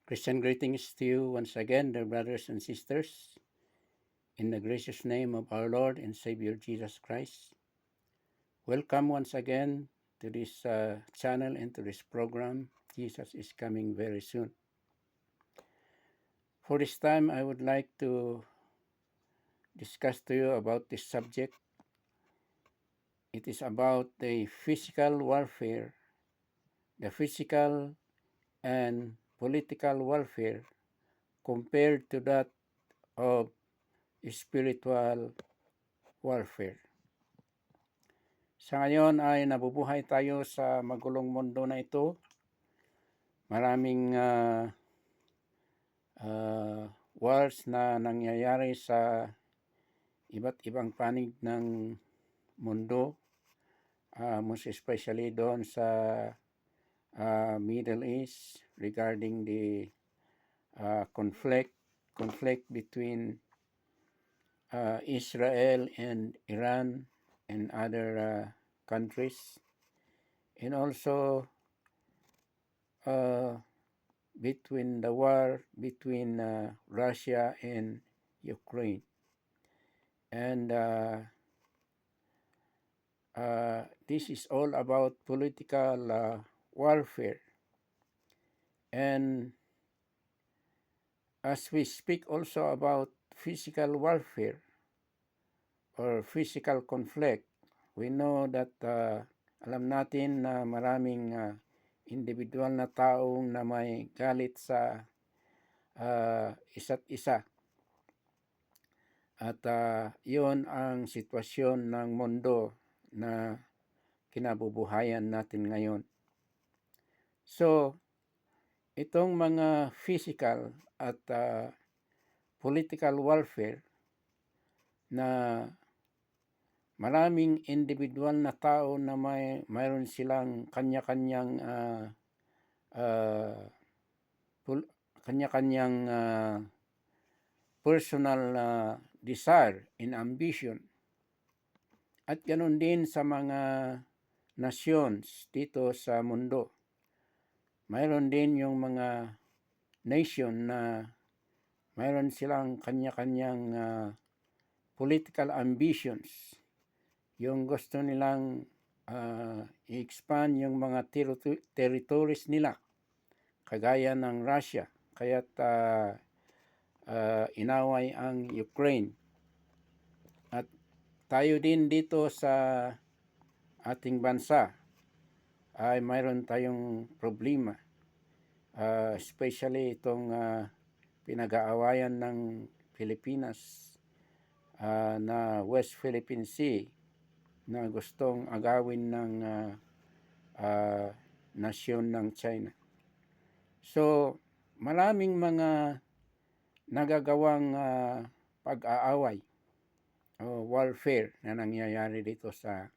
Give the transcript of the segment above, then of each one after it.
Christian greetings to you once again, dear brothers and sisters, in the gracious name of our Lord and Savior Jesus Christ. Welcome once again to this channel and to this program. Jesus is coming very soon. For this time, I would like to discuss to you about this subject. It is about the physical warfare, the physical and political warfare compared to that of spiritual warfare. Sa ngayon ay nabubuhay tayo sa magulong mundo na ito. Maraming wars na nangyayari sa iba't ibang panig ng mundo, most especially doon sa Middle East regarding the conflict between Israel and Iran and other countries, and also between the war between Russia and Ukraine. And this is all about political warfare. And as we speak also about physical warfare or physical conflict, we know that alam natin na maraming individual na taong na may galit sa isa't isa. At yun ang sitwasyon ng mundo na kinabubuhayan natin ngayon. So, itong mga physical at political warfare na maraming individual na tao na mayroon silang kanya-kanyang personal desire and ambition. At ganoon din sa mga nations dito sa mundo. Mayroon din yung mga nation na mayroon silang kanya-kanyang political ambitions. Yung gusto nilang i-expand yung mga territories nila, kagaya ng Russia. Kaya't inaway ang Ukraine. At tayo din dito sa ating bansa ay mayroon tayong problema, especially itong pinag-aawayan ng Pilipinas na West Philippine Sea na gustong agawin ng nasyon ng China. So, maraming mga nagagawang pag-aaway o warfare na nangyayari dito sa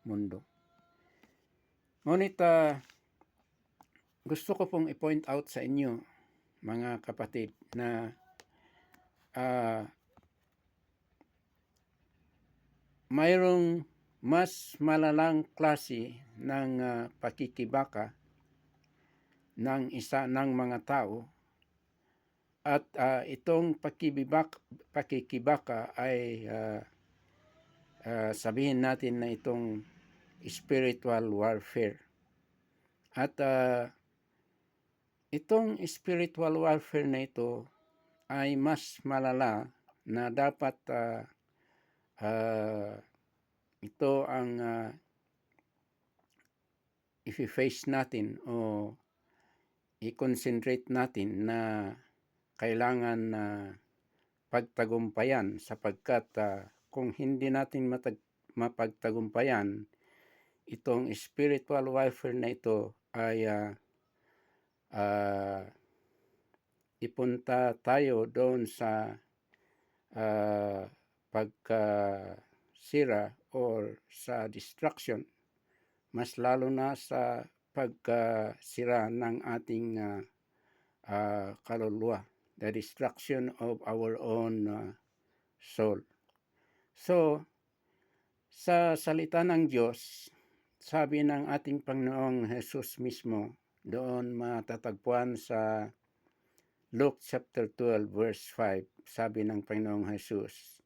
mundo. Ngunit gusto ko pong i-point out sa inyo, mga kapatid, na mayroong mas malalang klase ng pakikibaka ng isa ng mga tao, at itong pakikibaka ay sabihin natin na itong spiritual warfare. At itong spiritual warfare na ito ay mas malala na dapat ito ang i-face natin o i-concentrate natin na kailangan pagtagumpayan, sapagkat kung hindi natin mapagtagumpayan itong spiritual warfare na ito ay ipunta tayo doon sa pagkasira or sa destruction, mas lalo na sa pagkasira ng ating kaluluwa, the destruction of our own soul. So, sa salita ng Diyos, sabi ng ating Panginoong Jesus mismo, doon matatagpuan sa Luke chapter 12 verse 5, sabi ng Panginoong Jesus,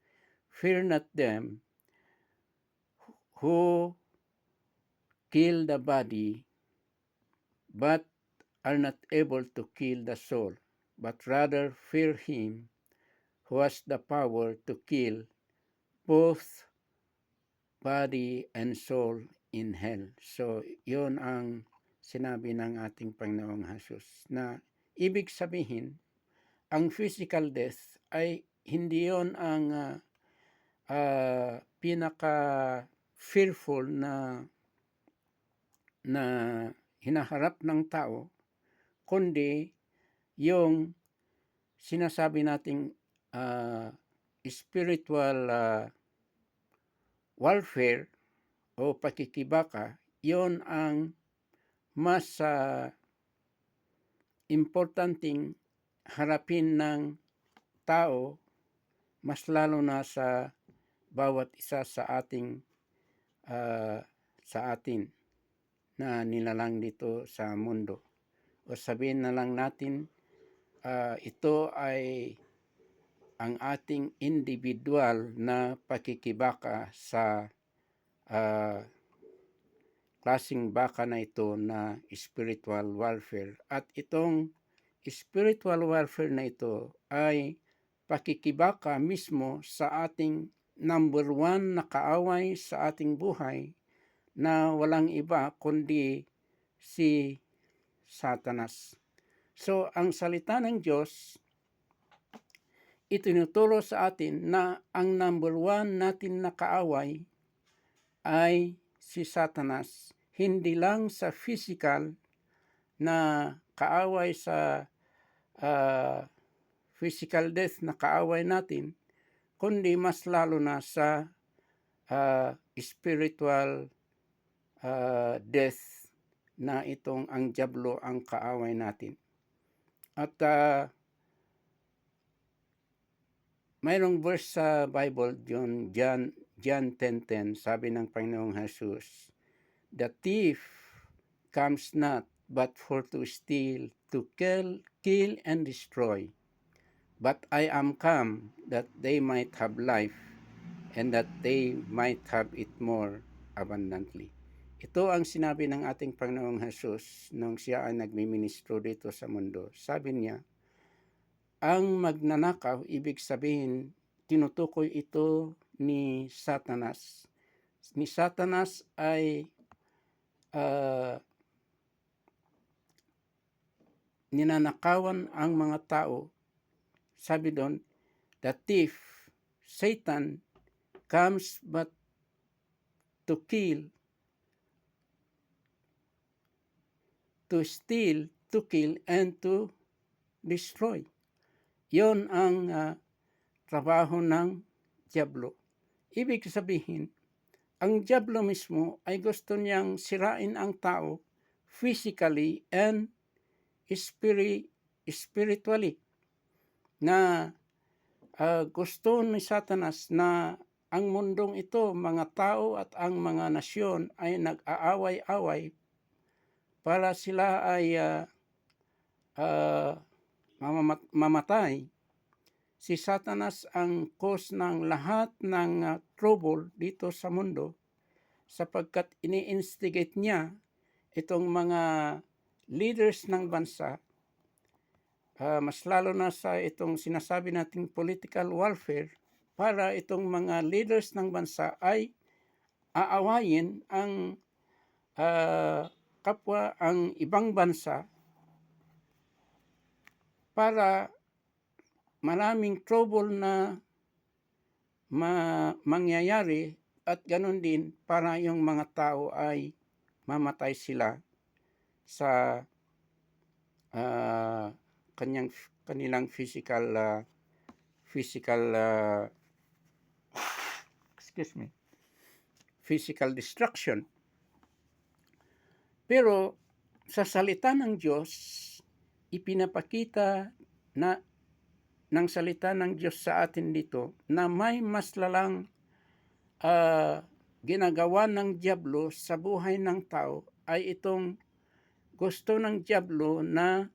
"Fear not them who kill the body, but are not able to kill the soul, but rather fear him who has the power to kill both body and soul in hell." So, yun ang sinabi ng ating Panginoong Jesus, na ibig sabihin, ang physical death ay hindi yun ang pinaka-fearful na hinaharap ng tao, kundi yung sinasabi nating spiritual warfare o pakikibaka, yon ang mas importanteng harapin ng tao, mas lalo na sa bawat isa sa atin na nilalang dito sa mundo. O sabihin na lang natin, ito ay ang ating individual na pakikibaka sa klaseng baka na ito na spiritual warfare. At itong spiritual warfare na ito ay pakikibaka mismo sa ating number one na kaaway sa ating buhay, na walang iba kundi si Satanas. So, ang salita ng Diyos, itinuturo sa atin na ang number one natin na kaaway ay si Satanas. Hindi lang sa physical na kaaway, sa physical death na kaaway natin, kundi mas lalo na sa spiritual death na itong ang diablo ang kaaway natin. At mayroong verse sa Bible, John 10:10, sabi ng Panginoong Jesus, "The thief comes not but for to steal, to kill and destroy. But I am come that they might have life, and that they might have it more abundantly." Ito ang sinabi ng ating Panginoong Jesus nung siya ay nagmiministro dito sa mundo. Sabi niya, ang magnanakaw, ibig sabihin, tinutukoy ito ni Satanas. Ni Satanas ay ninanakawan ang mga tao. Sabi doon, the thief, Satan, comes but to kill, to steal, to kill, and to destroy. Yon ang trabaho ng diablo. Ibig sabihin, ang diablo mismo ay gusto niyang sirain ang tao physically and spiritually. Na gusto ni Satanas na ang mundong ito, mga tao at ang mga nasyon ay nag-aaway-away para sila ay mamatay. Si Satanas ang cause ng lahat ng trouble dito sa mundo, sapagkat ini-instigate niya itong mga leaders ng bansa, mas lalo na sa itong sinasabi nating political warfare, para itong mga leaders ng bansa ay aawayin ang kapwa, ang ibang bansa, para maraming trouble na mangyayari, at ganun din para yung mga tao ay mamatay sila sa kanilang physical destruction. Pero sa salita ng Diyos, ipinapakita na ng salita ng Diyos sa atin dito na may mas lalang ginagawa ng diablo sa buhay ng tao, ay itong gusto ng diablo na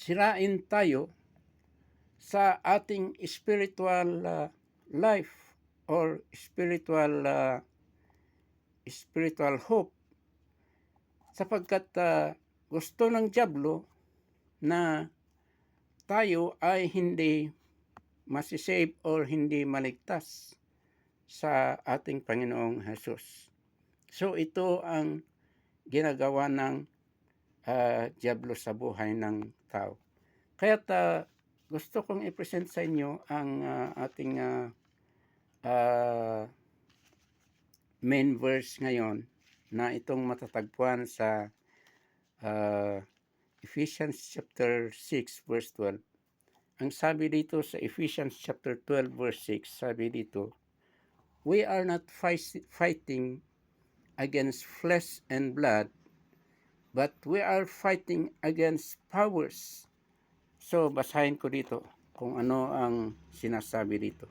sirain tayo sa ating spiritual life or spiritual hope, sapagkat gusto ng dyablo na tayo ay hindi masisave or hindi maligtas sa ating Panginoong Hesus. So ito ang ginagawa ng dyablo sa buhay ng tao. Kaya't gusto kong i-present sa inyo ang ating main verse ngayon na itong matatagpuan sa Ephesians chapter 6 verse 12. Ang sabi dito sa Ephesians chapter 12 verse 6, sabi dito, we are not fighting against flesh and blood, but we are fighting against powers. So, basahin ko dito kung ano ang sinasabi dito.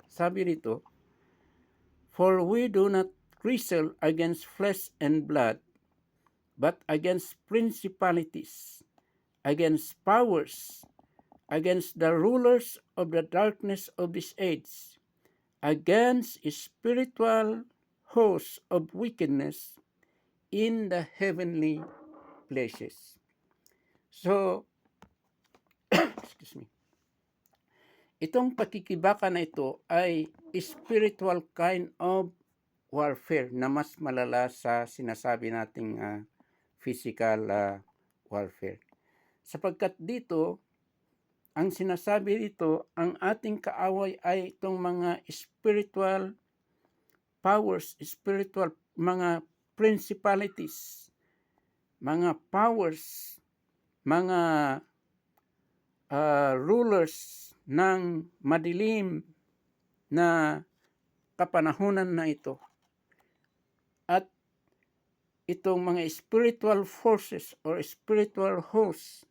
Sabi dito, for we do not wrestle against flesh and blood, but against principalities, against powers, against the rulers of the darkness of this age, against spiritual hosts of wickedness in the heavenly places. So, excuse me. Itong pakikibaka na ito ay spiritual kind of warfare na mas malala sa sinasabi nating physical warfare. Sapagkat dito, ang sinasabi dito, ang ating kaaway ay itong mga spiritual powers, spiritual mga principalities, mga powers, mga rulers ng madilim na kapanahunan na ito. At itong mga spiritual forces or spiritual hosts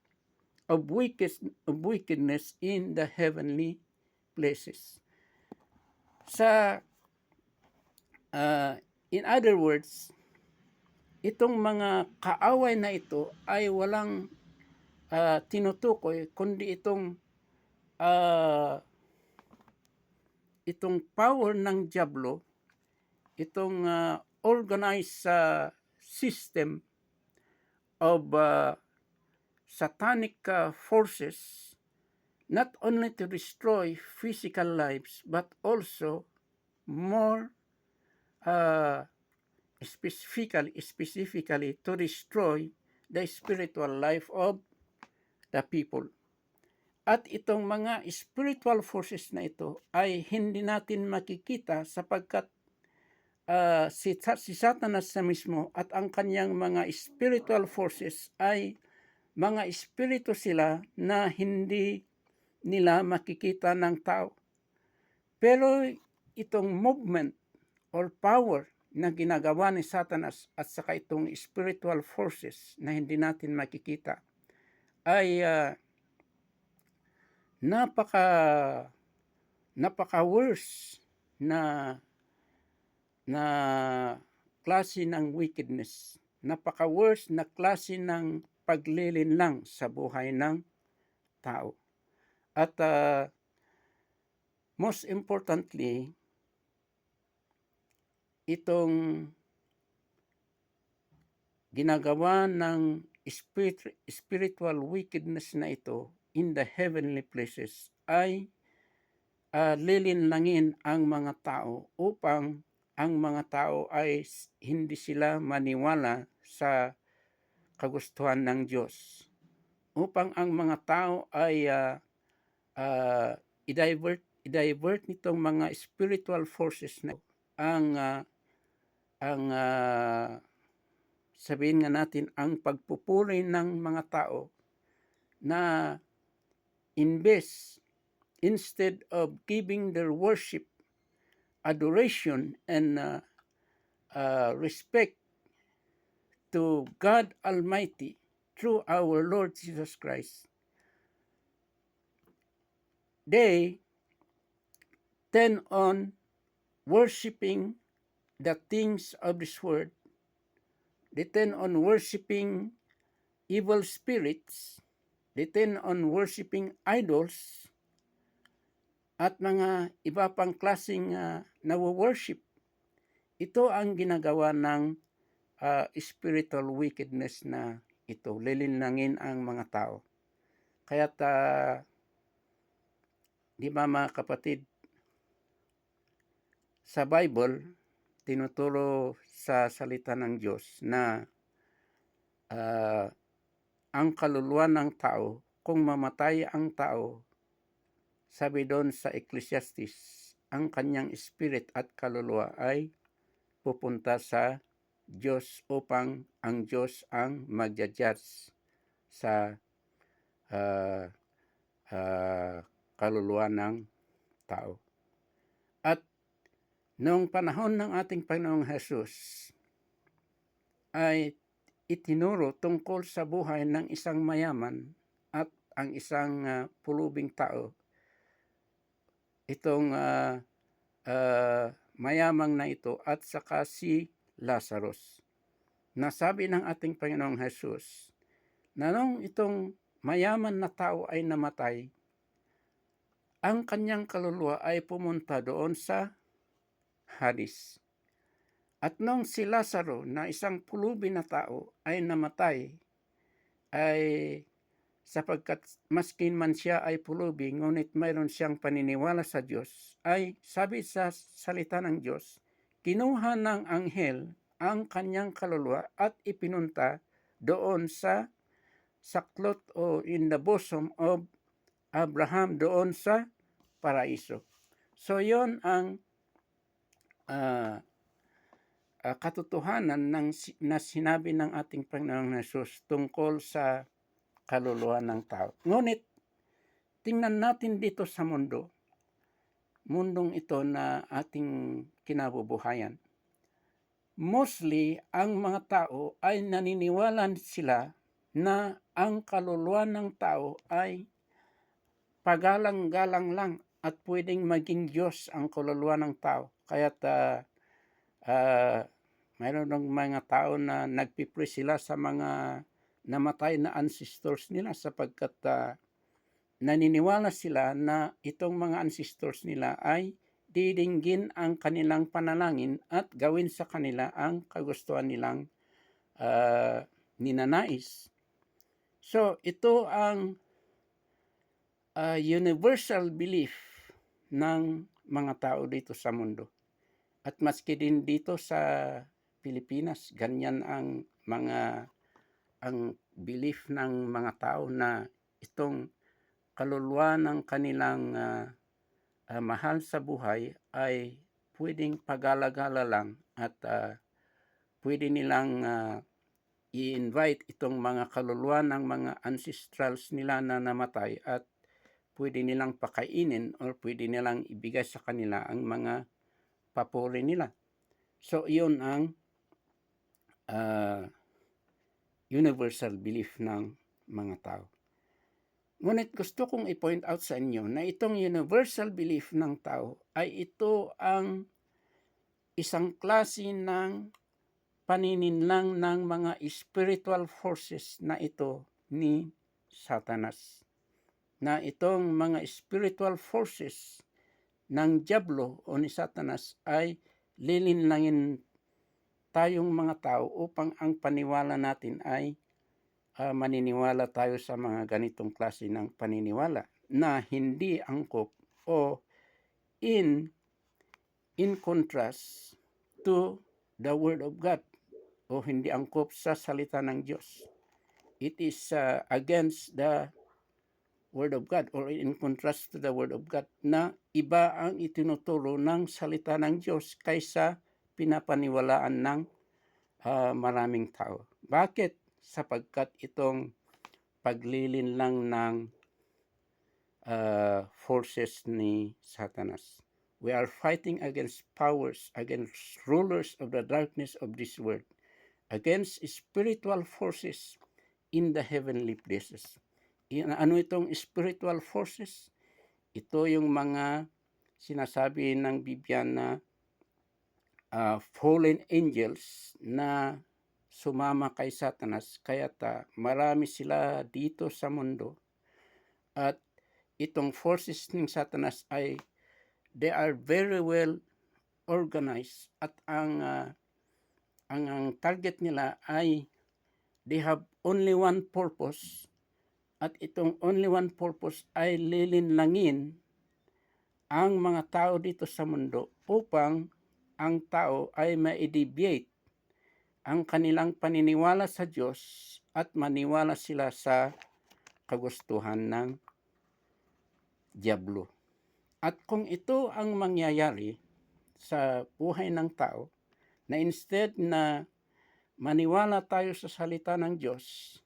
of wickedness in the heavenly places. In other words, itong mga kaaway na ito ay walang tinutukoy, kundi itong power ng dyablo, itong organized system of satanic forces, not only to destroy physical lives, but also more specifically to destroy the spiritual life of the people. At itong mga spiritual forces na ito ay hindi natin makikita sapagkat si Satanas na mismo at ang kanyang mga spiritual forces ay mga espiritu sila na hindi nila makikita ng tao. Pero itong movement or power na ginagawa ni Satanas at saka itong spiritual forces na hindi natin makikita ay napaka worse na klase ng wickedness, napaka worse na klase ng paglilinlang sa buhay ng tao. At most importantly, itong ginagawa ng spiritual wickedness na ito in the heavenly places ay lilinlangin ang mga tao upang ang mga tao ay hindi sila maniwala sa kagustuhan ng Diyos. Upang ang mga tao ay i-divert nitong mga spiritual forces na sabihin nga natin ang pagpupuri ng mga tao na instead of giving their worship, adoration, and respect to God Almighty through our Lord Jesus Christ, they tend on worshiping the things of this world. They tend on worshiping evil spirits. depend on worshiping idols at mga iba pang klaseng nawo-worship. Ito ang ginagawa ng spiritual wickedness na ito, lilinlangin ang mga tao. Kaya't di ba mga kapatid, sa Bible, tinuturo sa salita ng Diyos na ang kaluluwa ng tao, kung mamatay ang tao, sabi doon sa Ecclesiastes, ang kanyang spirit at kaluluwa ay pupunta sa Diyos upang ang Diyos ang magja-judge sa kaluluwa ng tao. At noong panahon ng ating Panginoong Hesus ay itinuro tungkol sa buhay ng isang mayaman at ang isang pulubing tao. Itong mayamang na ito at saka si Lazarus. Nasabi ng ating Panginoong Hesus na nung itong mayaman na tao ay namatay, ang kanyang kaluluwa ay pumunta doon sa Hades. At nung si Lazaro na isang pulubi na tao ay namatay, ay sapagkat maskin man siya ay pulubi, ngunit mayroon siyang paniniwala sa Diyos, ay sabi sa salita ng Diyos, kinuha ng anghel ang kanyang kaluluwa at ipinunta doon sa saklot o in the bosom of Abraham doon sa paraiso. So yon ang katotohanan na sinabi ng ating Panginoong Hesus tungkol sa kaluluwa ng tao. Ngunit, tingnan natin dito sa mundong ito na ating kinabubuhayan. Mostly, ang mga tao ay naniniwala sila na ang kaluluwa ng tao ay pagalang-galang lang at pwedeng maging Diyos ang kaluluwa ng tao. Kaya't mayroon ng mga tao na nagpipray sila sa mga namatay na ancestors nila sapagkat naniniwala sila na itong mga ancestors nila ay didinggin ang kanilang panalangin at gawin sa kanila ang kagustuhan nilang ninanais. So, ito ang universal belief ng mga tao dito sa mundo. At maski din dito sa Pilipinas, ganyan ang belief ng mga tao na itong kaluluwa ng kanilang mahal sa buhay ay pwedeng pagala-gala lang at pwede nilang i-invite itong mga kaluluwa ng mga ancestrals nila na namatay at pwede nilang pakainin or pwede nilang ibigay sa kanila ang mga papuri nila. So, iyon ang universal belief ng mga tao. Ngunit gusto kong i-point out sa inyo na itong universal belief ng tao ay ito ang isang klase ng panininlang ng mga spiritual forces na ito ni Satanas. Na itong mga spiritual forces ng Diablo o ni Satanas ay lilinlangin tayong mga tao upang ang paniwala natin ay maniniwala tayo sa mga ganitong klase ng paniniwala na hindi angkop o in contrast to the Word of God o hindi angkop sa salita ng Diyos. It is against the Word of God or in contrast to the Word of God na iba ang itinuturo ng salita ng Diyos kaysa pinapaniwalaan ng maraming tao. Bakit? Sapagkat itong paglilinlang ng forces ni Satanas. We are fighting against powers, against rulers of the darkness of this world, against spiritual forces in the heavenly places. Ano itong spiritual forces? Ito yung mga sinasabi ng Biblia na fallen angels na sumama kay Satanas. Kaya't marami sila dito sa mundo At itong forces ng Satanas ay they are very well organized at ang target nila ay they have only one purpose, at itong only one purpose ay lilinlangin ang mga tao dito sa mundo upang ang tao ay ma-deviate ang kanilang paniniwala sa Diyos at maniwala sila sa kagustuhan ng Diablo. At kung ito ang mangyayari sa buhay ng tao, na instead na maniwala tayo sa salita ng Diyos,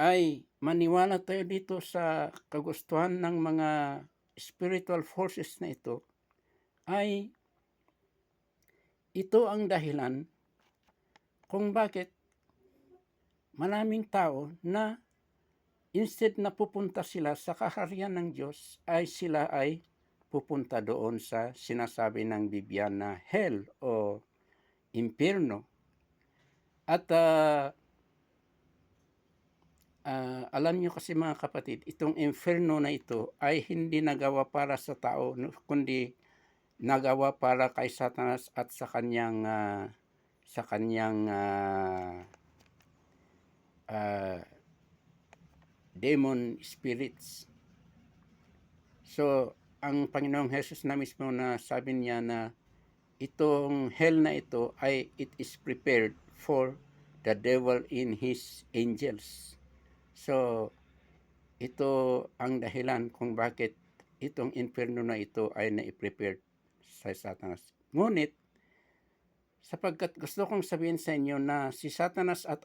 ay maniwala tayo dito sa kagustuhan ng mga spiritual forces na ito, ay ito ang dahilan kung bakit maraming tao na instead na pupunta sila sa kaharian ng Diyos, ay sila ay pupunta doon sa sinasabi ng Biblia na hell o impyerno. At alam nyo kasi mga kapatid, itong inferno na ito ay hindi nagawa para sa tao, kundi nagawa para kay Satanas at sa kanyang demon spirits. So, ang Panginoong Jesus na mismo na sabi niya na itong hell na ito ay it is prepared for the devil in his angels. So, ito ang dahilan kung bakit itong inferno na ito ay na-prepare sa Satanas. Ngunit, sapagkat gusto kong sabihin sa inyo na si Satanas at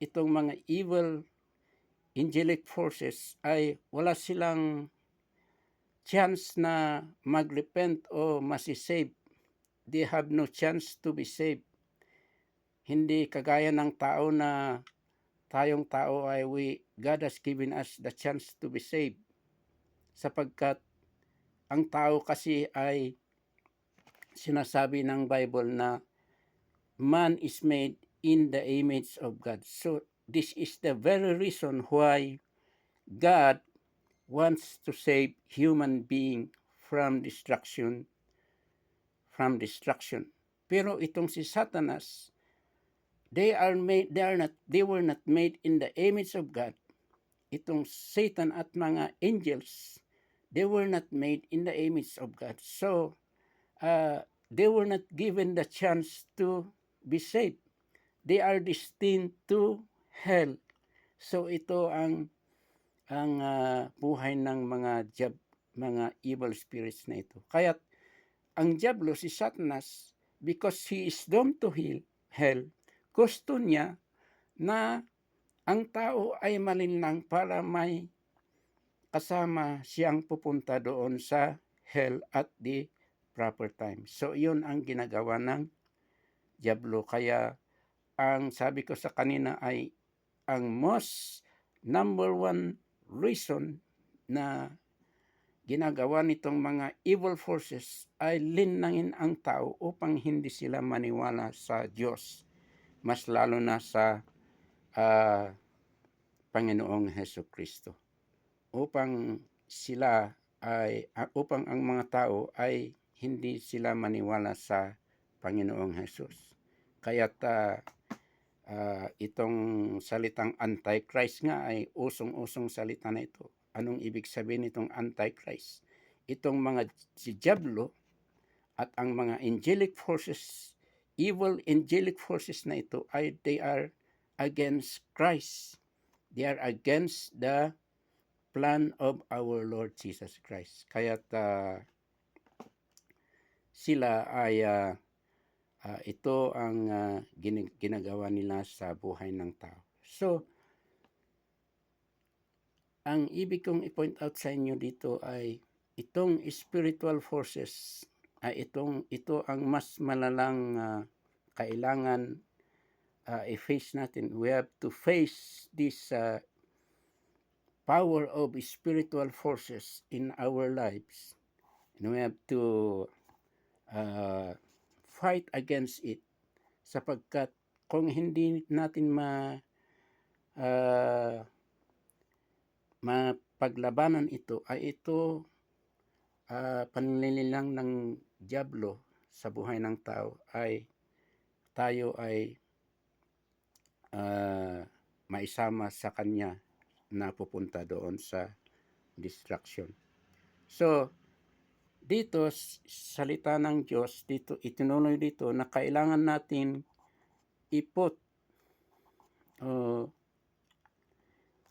itong mga evil angelic forces ay wala silang chance na mag-repent o masisave. They have no chance to be saved. Hindi kagaya ng tao na tayong tao ay God has given us the chance to be saved. Sapagkat ang tao kasi ay sinasabi ng Bible na man is made in the image of God. So this is the very reason why God wants to save human being from destruction. Pero itong si Satanas, they were not made in the image of God. Itong Satan at mga angels, they were not made in the image of God. So, they were not given the chance to be saved. They are destined to hell. So, ito ang buhay ng mga evil spirits na ito. Kaya ang Diablo, si Satanas, because he is doomed to hell, gusto niya na ang tao ay malinlang para may kasama siyang pupunta doon sa hell at the proper time. So, yun ang ginagawa ng Diablo. Kaya, ang sabi ko sa kanina ay ang most number one reason na ginagawa nitong mga evil forces ay linangin ang tao upang hindi sila maniwala sa Diyos, mas lalo na sa Panginoong Hesukristo, upang ang mga tao ay hindi sila maniwala sa Panginoong Jesus. Kaya't itong salitang Antichrist nga ay usong-usong salita na ito. Anong ibig sabihin itong Antichrist? Itong si Diablo at ang mga angelic forces, evil angelic forces na ito ay they are against Christ. They are against the plan of our Lord Jesus Christ. Kaya't sila ay ito ang ginagawa nila sa buhay ng tao. So, ang ibig kong i-point out sa inyo dito ay itong spiritual forces ay ito ang mas malalang kailangan i-face natin. We have to face this power of spiritual forces in our lives. And we have to fight against it, sapagkat kung hindi natin mapaglabanan ito ay ito panlililang ng dyablo sa buhay ng tao ay tayo ay maisama sa kanya na pupunta doon sa distraction. So, dito salita ng Diyos, dito itinuloy dito na kailangan natin iput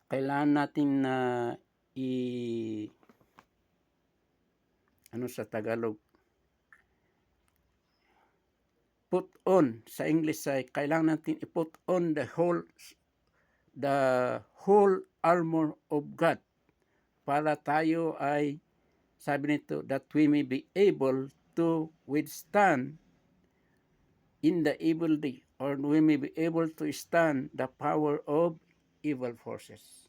kailangan natin na ano sa Tagalog, put on, sa English ay kailangan natin i-put on the whole armor of God para tayo ay, sabi nito, that we may be able to withstand in the evil day, or we may be able to stand the power of evil forces.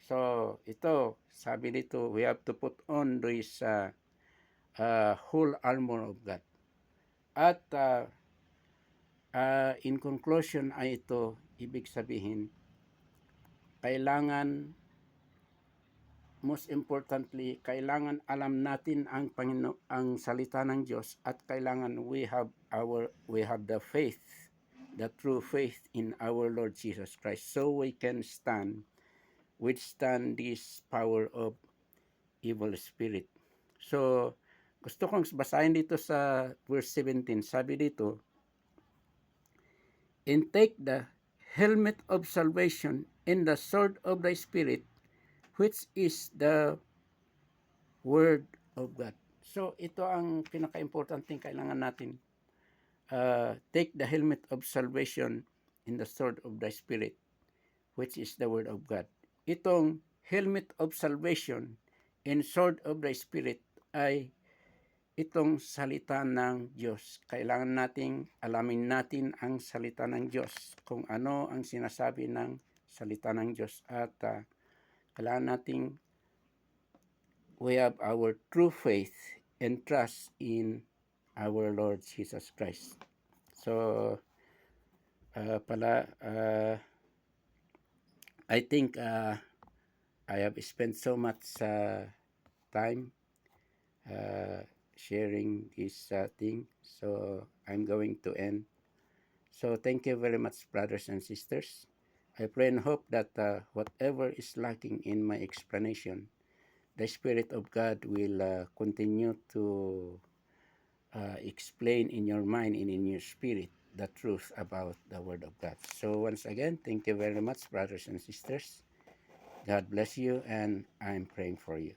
So, ito, sabi nito, we have to put on this whole armor of God. At in conclusion ay ito, ibig sabihin, kailangan, most importantly, kailangan alam natin ang ang salita ng Diyos, at kailangan we have the faith, the true faith in our Lord Jesus Christ, so we can withstand this power of evil spirit. So, gusto kong basahin dito sa verse 17. Sabi dito, and take the helmet of salvation and the sword of the Spirit, which is the Word of God. So, ito ang pinaka-importanting kailangan natin. Take the helmet of salvation and the sword of the Spirit, which is the Word of God. Itong helmet of salvation and sword of the Spirit ay itong salita ng Diyos. Kailangan nating alamin natin ang salita ng Diyos, kung ano ang sinasabi ng salita ng Diyos, at kailangan nating we have our true faith and trust in our Lord Jesus Christ. So, I think I have spent so much time sharing this thing, so I'm going to end. So thank you very much, brothers and sisters. I pray and hope that whatever is lacking in my explanation, the Spirit of God will continue to explain in your mind and in your spirit the truth about the Word of God. So once again, thank you very much, brothers and sisters. God bless you, and I'm praying for you.